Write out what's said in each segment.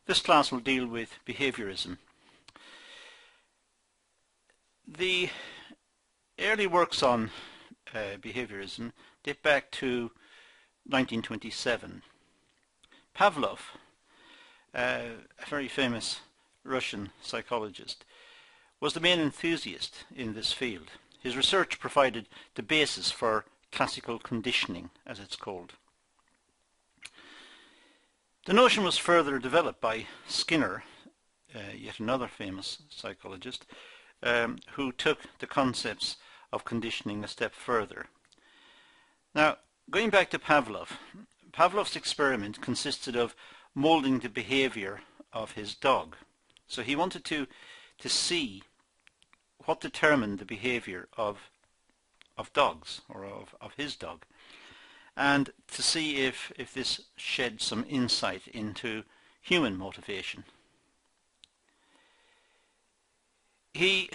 This class will deal with behaviorism. The early works on behaviorism date back to 1927. Pavlov, a very famous Russian psychologist, was the main enthusiast in this field. His research provided the basis for classical conditioning, as it's called. The notion was further developed by Skinner, yet another famous psychologist, who took the concepts of conditioning a step further. Now, going back to Pavlov, Pavlov's experiment consisted of molding the behavior of his dog. So he wanted to see what determined the behavior of dogs, or of his dog, and to see if this shed some insight into human motivation. He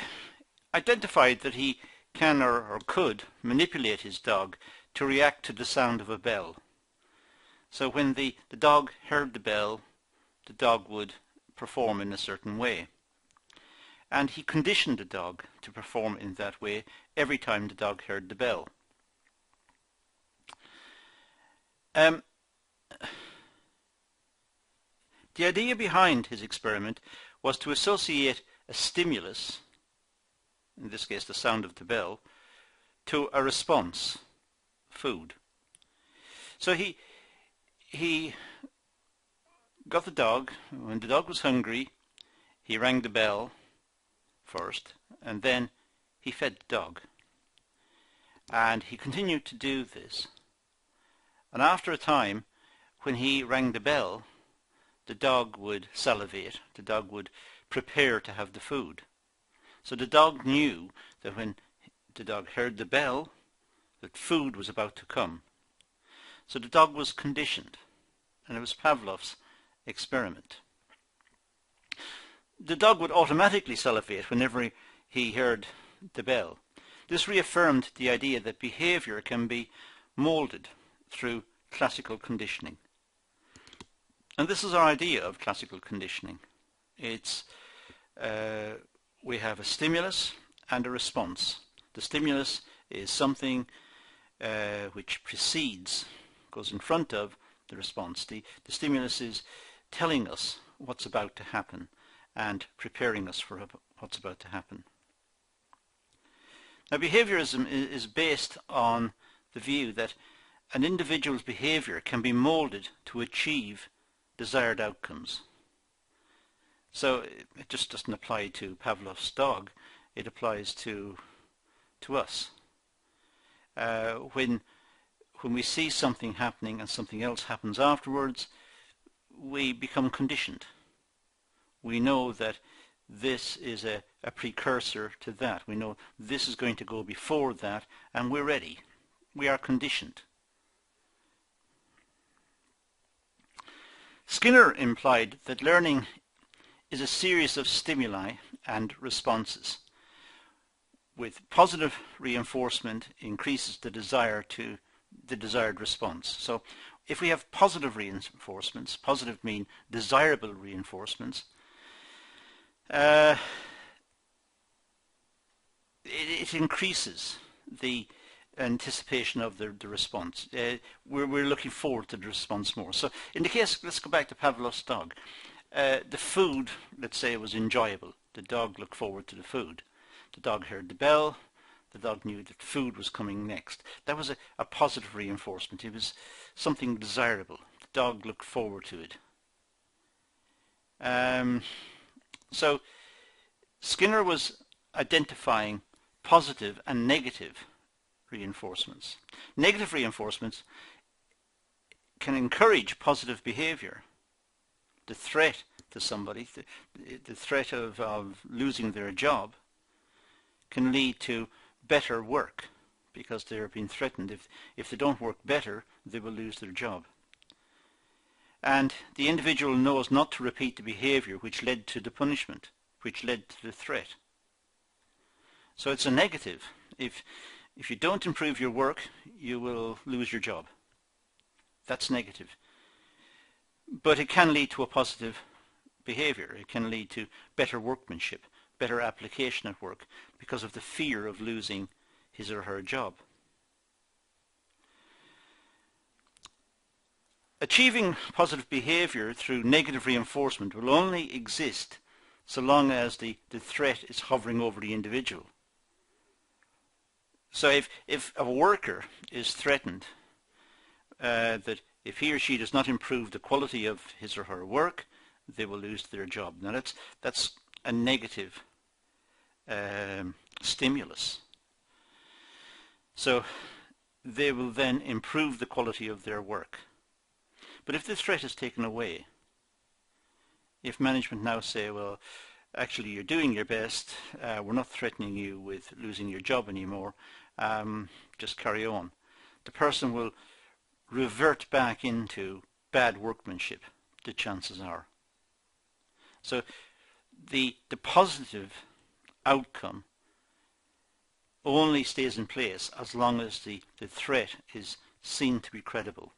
identified that he can or could manipulate his dog to react to the sound of a bell. So when the dog heard the bell, the dog would perform in a certain way. And he conditioned the dog to perform in that way every time the dog heard the bell. The idea behind his experiment was to associate a stimulus, in this case the sound of the bell, to a response, food. So he got the dog. When the dog was hungry, he rang the bell first, and then he fed the dog. And he continued to do this. And after a time, when he rang the bell, the dog would salivate, the dog would prepare to have the food. So the dog knew that when the dog heard the bell, that food was about to come. So the dog was conditioned, and it was Pavlov's experiment. The dog would automatically salivate whenever he heard the bell. This reaffirmed the idea that behavior can be molded through classical conditioning. And this is our idea of classical conditioning. It's we have a stimulus and a response. The stimulus is something which precedes, goes in front of the response. The stimulus is telling us what's about to happen and preparing us for what's about to happen. Now, behaviorism is based on the view that an individual's behavior can be molded to achieve desired outcomes. So it just doesn't apply to Pavlov's dog, it applies to us. When we see something happening and something else happens afterwards, we become conditioned. We know that this is a precursor to that. We know this is going to go before that, and we're ready. We are conditioned. Skinner implied that learning is a series of stimuli and responses. With positive reinforcement increases the desire to the desired response. So if we have positive reinforcements, positive mean desirable reinforcements, it increases the anticipation of the response. We're looking forward to the response more. So in the case, let's go back to Pavlov's dog. The food, let's say, was enjoyable. The dog looked forward to the food. The dog heard the bell. The dog knew that food was coming next. That was a positive reinforcement. It was something desirable. The dog looked forward to it. So Skinner was identifying positive and negative reinforcements. Negative reinforcements can encourage positive behavior. The threat to somebody, the threat of losing their job, can lead to better work because they're being threatened. If they don't work better, they will lose their job. And the individual knows not to repeat the behavior which led to the punishment, which led to the threat. So it's a negative. If you don't improve your work, you will lose your job. That's negative. But it can lead to a positive behavior. It can lead to better workmanship, better application at work, because of the fear of losing his or her job. Achieving positive behavior through negative reinforcement will only exist so long as the threat is hovering over the individual. So if a worker is threatened that if he or she does not improve the quality of his or her work, they will lose their job. Now that's a negative stimulus. So they will then improve the quality of their work. But if the threat is taken away, if management now say, well, actually you're doing your best, we're not threatening you with losing your job anymore, just carry on, the person will revert back into bad workmanship, the chances are. So the positive outcome only stays in place as long as the threat is seen to be credible.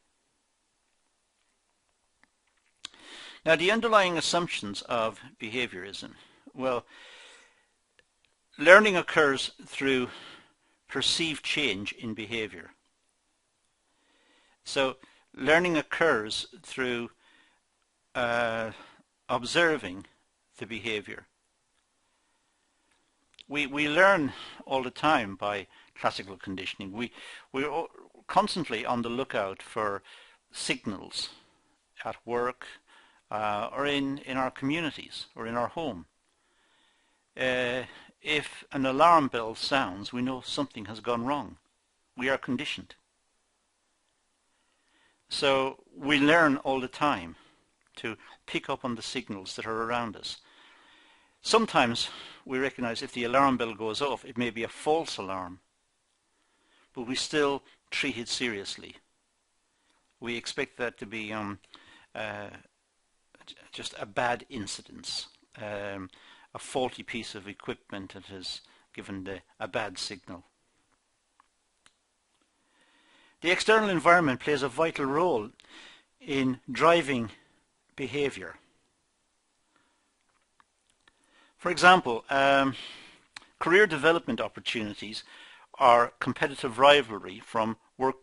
Now, the underlying assumptions of behaviorism. Well, learning occurs through perceived change in behavior. So learning occurs through observing the behavior. We learn all the time by classical conditioning. We're constantly on the lookout for signals at work, or in our communities or in our home. If an alarm bell sounds, we know something has gone wrong. We are conditioned. So we learn all the time to pick up on the signals that are around us. Sometimes we recognize if the alarm bell goes off, it may be a false alarm, but we still treat it seriously. We expect that to be just a bad incidence, a faulty piece of equipment that has given a bad signal. The external environment plays a vital role in driving behavior. For example, career development opportunities are competitive rivalry from work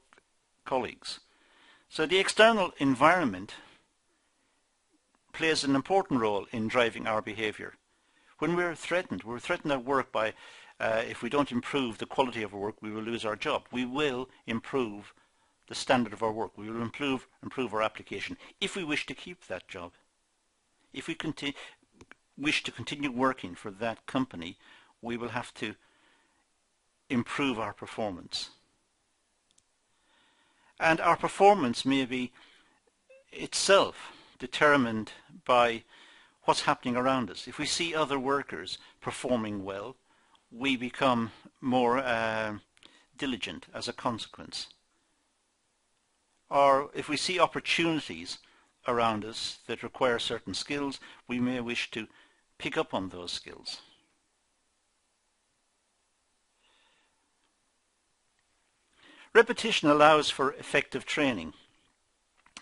colleagues. So the external environment plays an important role in driving our behavior. When we're threatened at work by if we don't improve the quality of our work, we will lose our job. We will improve the standard of our work. We will improve our application if we wish to keep that job. If we wish to continue working for that company, we will have to improve our performance. And our performance may be itself determined by what's happening around us. If we see other workers performing well, we become more diligent as a consequence. Or if we see opportunities around us that require certain skills, we may wish to pick up on those skills. Repetition allows for effective training.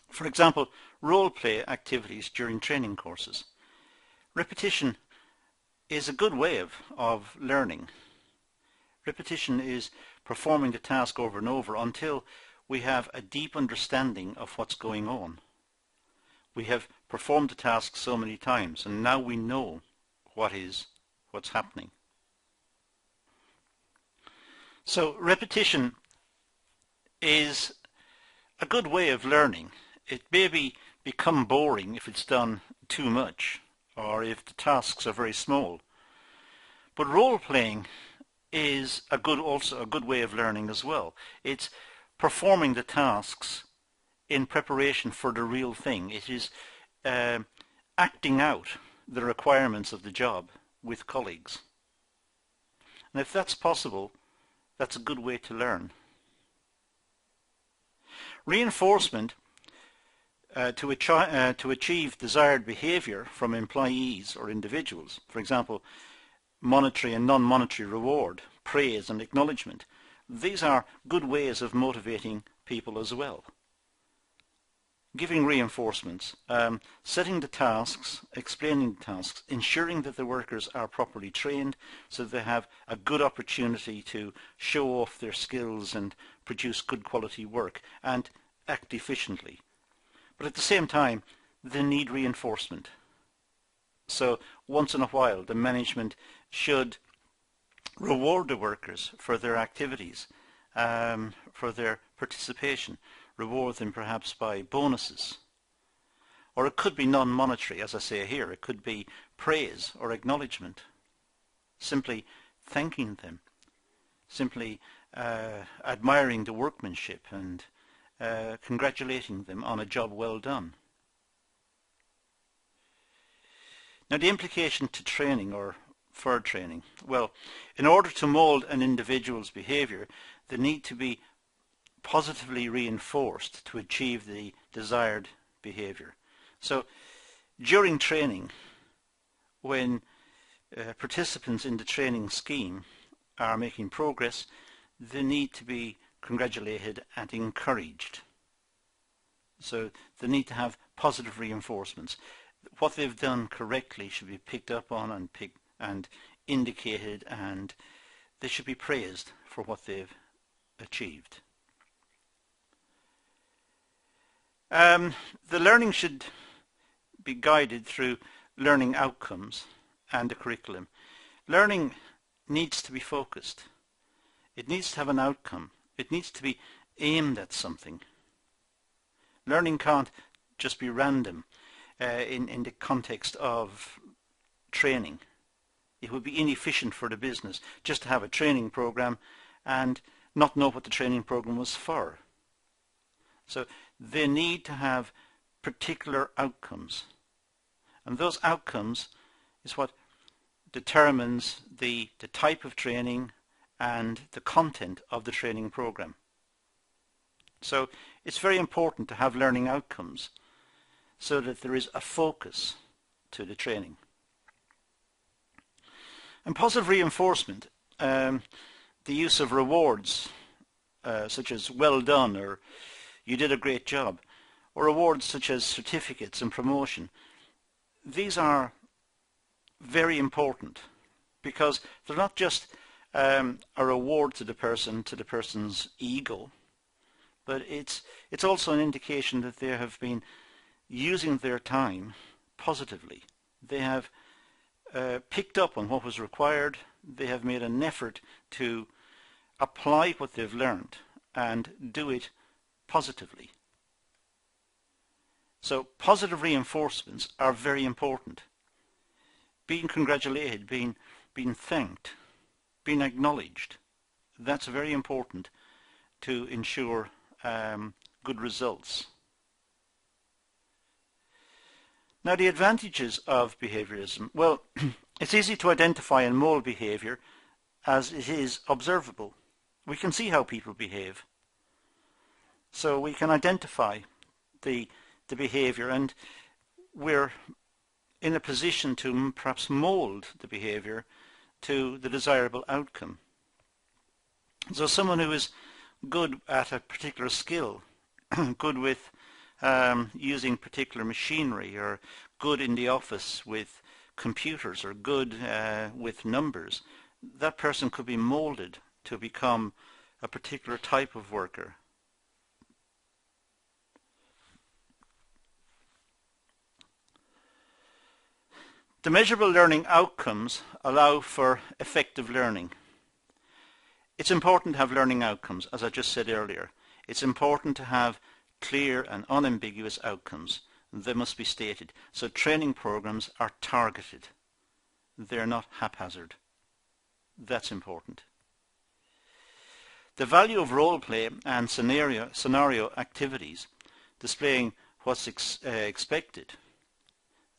For example, role-play activities during training courses. Repetition is a good way of learning. Repetition is performing the task over and over until we have a deep understanding of what's going on. We have performed the task so many times and now we know what's happening. So repetition is a good way of learning. It may become boring if it's done too much or if the tasks are very small. But role-playing is also a good way of learning as well. It's performing the tasks in preparation for the real thing. It is acting out the requirements of the job with colleagues. And if that's possible, that's a good way to learn. Reinforcement to achieve desired behavior from employees or individuals, for example, monetary and non-monetary reward, praise and acknowledgement. These are good ways of motivating people as well. giving reinforcements, setting the tasks, explaining the tasks, ensuring that the workers are properly trained so they have a good opportunity to show off their skills and produce good quality work and act efficiently. But at the same time, they need reinforcement. So once in a while, the management should reward the workers for their activities, for their participation, reward them perhaps by bonuses. Or it could be non-monetary, as I say here. It could be praise or acknowledgement, simply thanking them, simply admiring the workmanship and congratulating them on a job well done. Now the implication to training or for training. Well, in order to mould an individual's behaviour, they need to be positively reinforced to achieve the desired behaviour. So during training, when participants in the training scheme are making progress, they need to be congratulated and encouraged. So they need to have positive reinforcements. What they've done correctly should be picked up on and indicated, and they should be praised for what they've achieved. The learning should be guided through learning outcomes and the curriculum. Learning needs to be focused. It needs to have an outcome. It needs to be aimed at something. Learning can't just be random in the context of training. It would be inefficient for the business just to have a training program and not know what the training program was for. So they need to have particular outcomes. And those outcomes is what determines the type of training and the content of the training program. So it's very important to have learning outcomes so that there is a focus to the training. And positive reinforcement, the use of rewards such as well done or you did a great job, or awards such as certificates and promotion. These are very important because they're not just a reward to the person's ego, but it's also an indication that they have been using their time positively. They have picked up on what was required. They have made an effort to apply what they've learned and do it positively. So positive reinforcements are very important. Being congratulated, being thanked, being acknowledged, that's very important to ensure good results. Now the advantages of behaviorism. Well, it's easy to identify and mould behaviour as it is observable. We can see how people behave. So we can identify the behaviour, and we're in a position to perhaps mould the behaviour to the desirable outcome. So someone who is good at a particular skill, good with using particular machinery, or good in the office with computers, or good with numbers, that person could be moulded to become a particular type of worker. The measurable learning outcomes allow for effective learning. It's important to have learning outcomes, as I just said earlier. It's important to have clear and unambiguous outcomes. They must be stated. So training programs are targeted. They're not haphazard. That's important. The value of role play and scenario activities, displaying what's expected.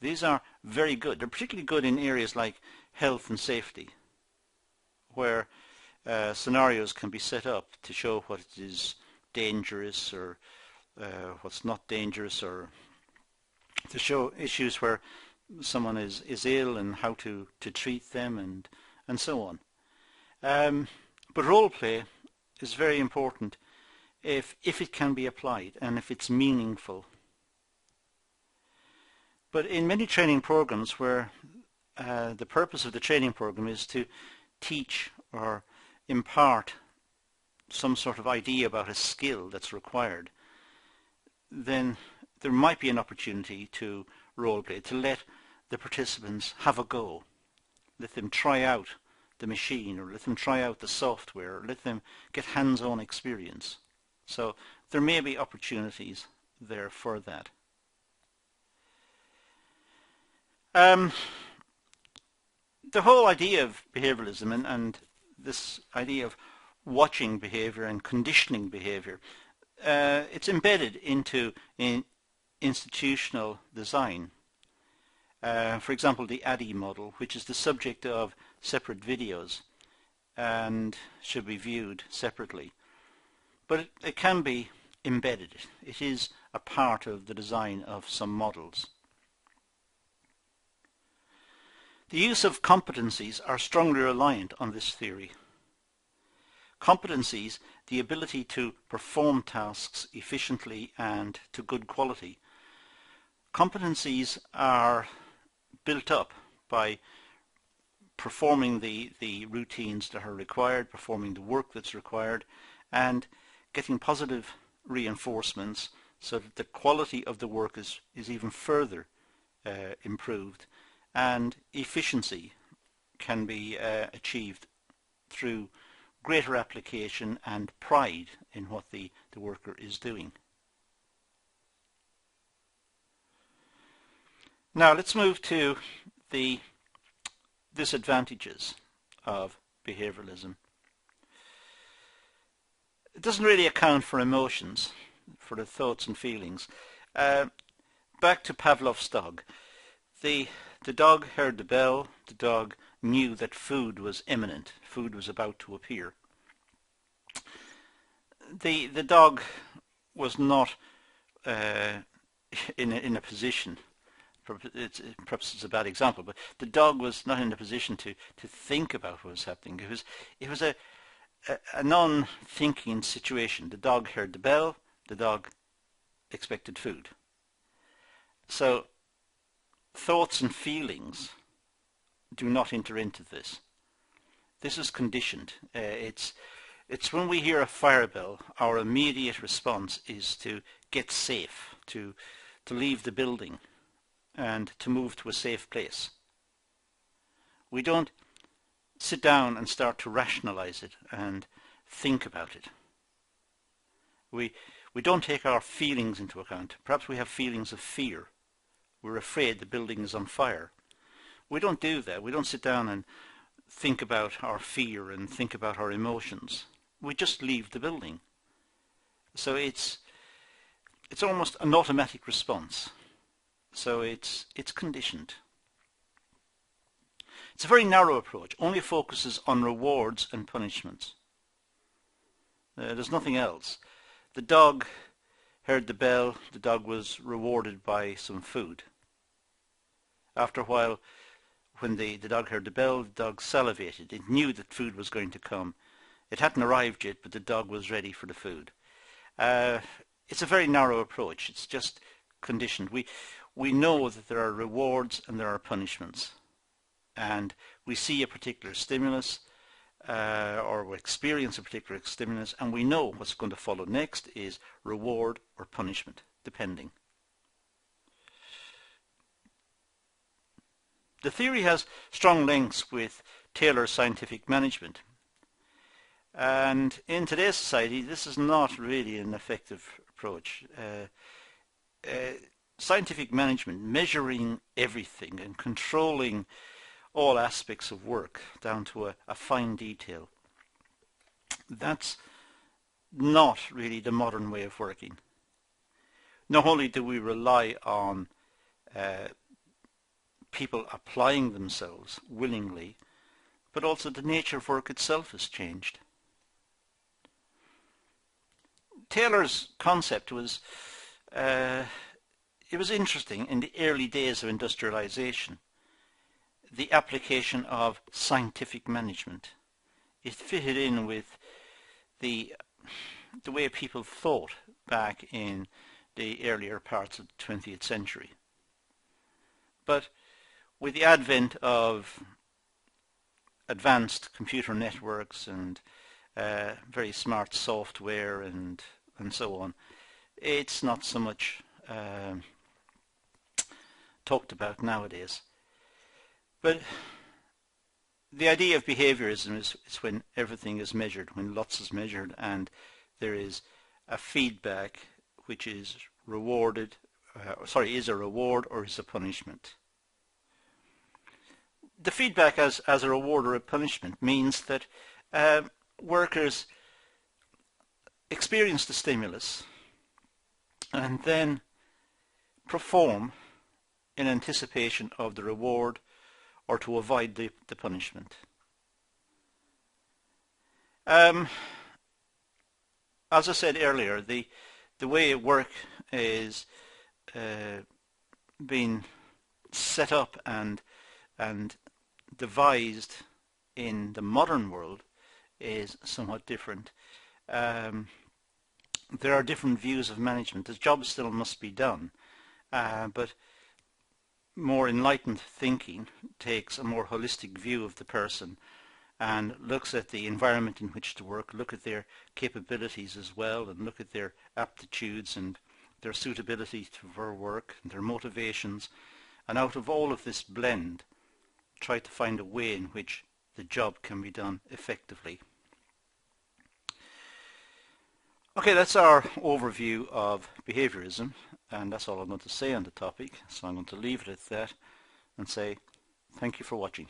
These are very good. They're particularly good in areas like health and safety, where scenarios can be set up to show what is dangerous or what's not dangerous, or to show issues where someone is ill and how to treat them and so on. But role play is very important if it can be applied and if it's meaningful But in many training programs where the purpose of the training program is to teach or impart some sort of idea about a skill that's required, then there might be an opportunity to role play, to let the participants have a go. Let them try out the machine, or let them try out the software, or let them get hands-on experience. So there may be opportunities there for that. The whole idea of behavioralism and this idea of watching behavior and conditioning behavior, it's embedded into institutional design. For example, the ADDIE model, which is the subject of separate videos and should be viewed separately. But it can be embedded. It is a part of the design of some models. The use of competencies are strongly reliant on this theory. Competencies, the ability to perform tasks efficiently and to good quality. Competencies are built up by performing the routines that are required, performing the work that's required, and getting positive reinforcements so that the quality of the work is even further improved, and efficiency can be achieved through greater application and pride in what the worker is doing. Now let's move to the disadvantages of behavioralism. It doesn't really account for emotions, for the thoughts and feelings. Back to Pavlov's dog. The dog heard the bell. The dog knew that food was imminent. Food was about to appear. The dog was not in a position. Perhaps it's a bad example, but the dog was not in a position to think about what was happening. It was a non-thinking situation. The dog heard the bell. The dog expected food. So thoughts and feelings do not enter into this. This is conditioned. It's when we hear a fire bell, our immediate response is to get safe, to leave the building and to move to a safe place. We don't sit down and start to rationalize it and think about it. We don't take our feelings into account. Perhaps we have feelings of fear. We're afraid the building is on fire. We don't do that. We don't sit down and think about our fear and think about our emotions. We just leave the building. So it's almost an automatic response. So it's conditioned. It's a very narrow approach, only focuses on rewards and punishments. There's nothing else. The dog heard the bell, the dog was rewarded by some food. After a while, when the dog heard the bell, the dog salivated. It knew that food was going to come. It hadn't arrived yet, but the dog was ready for the food. It's a very narrow approach. It's just conditioned. We know that there are rewards and there are punishments. And we see a particular stimulus or we experience a particular stimulus, and we know what's going to follow next is reward or punishment, depending. The theory has strong links with Taylor's scientific management. And in today's society, this is not really an effective approach. Scientific management, measuring everything and controlling all aspects of work down to a fine detail, that's not really the modern way of working. Not only do we rely on people applying themselves willingly, but also the nature of work itself has changed. Taylor's concept was it was interesting in the early days of industrialization, the application of scientific management. It fitted in with the way people thought back in the earlier parts of the 20th century. But with the advent of advanced computer networks and very smart software and so on, it's not so much talked about nowadays. But the idea of behaviorism is when everything is measured, when lots is measured, and there is a feedback which is rewarded, is a reward or is a punishment. The feedback as a reward or a punishment means that workers experience the stimulus and then perform in anticipation of the reward or to avoid the punishment. As I said earlier, the way work is being set up and devised in the modern world is somewhat different. There are different views of management. The job still must be done, but more enlightened thinking takes a more holistic view of the person and looks at the environment in which to work, look at their capabilities as well, and look at their aptitudes and their suitability for work and their motivations, and out of all of this blend try to find a way in which the job can be done effectively. Okay, that's our overview of behaviorism, and that's all I'm going to say on the topic, so I'm going to leave it at that and say thank you for watching.